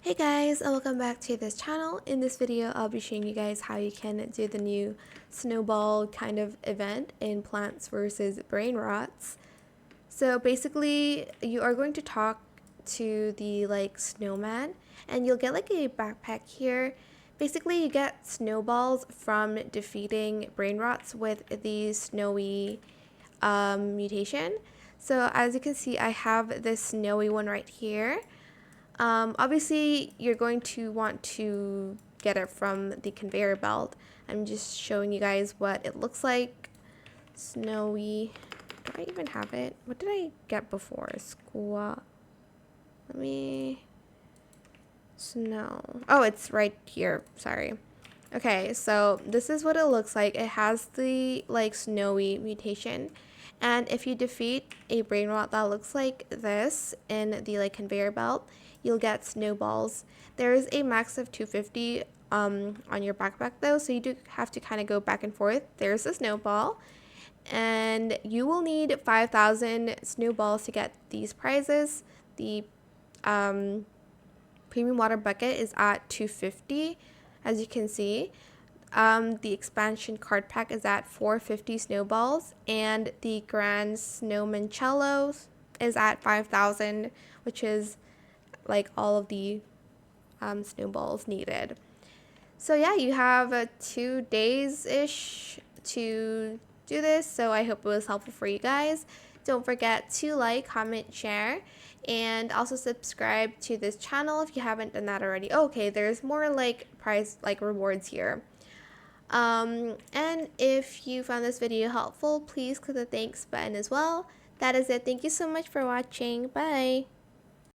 Hey guys, and welcome back to this channel. In this video, I'll be showing you guys how you can do the new snowball kind of event in Plants vs. Brain Rots. So basically, you are going to talk to the snowman, and you'll get like a backpack here. Basically, you get snowballs from defeating brain rots with the snowy mutation. So as you can see, I have this snowy one right here. Obviously, you're going to want to get it from the conveyor belt. I'm just showing you guys what it looks like. Snowy. Do I even have it? What did I get before? Let me... Snow. Oh, it's right here. Sorry. Okay, so this is what it looks like. It has the snowy mutation. And if you defeat a brain rot that looks like this in the conveyor belt, you'll get snowballs. There is a max of 250 on your backpack though, so you do have to kind of go back and forth. There's a snowball, and you will need 5,000 snowballs to get these prizes. The premium water bucket is at 250, as you can see. The expansion card pack is at 450 snowballs, and the grand snowman is at 5,000, which is like all of the snowballs needed. So yeah, you have 2 days ish to do this, so I hope it was helpful for you guys. Don't forget to like, comment, share, and also subscribe to this channel if you haven't done that already. Okay, there's more rewards here. And if you found this video helpful, please click the thanks button as well. That is it. Thank you so much for watching. Bye.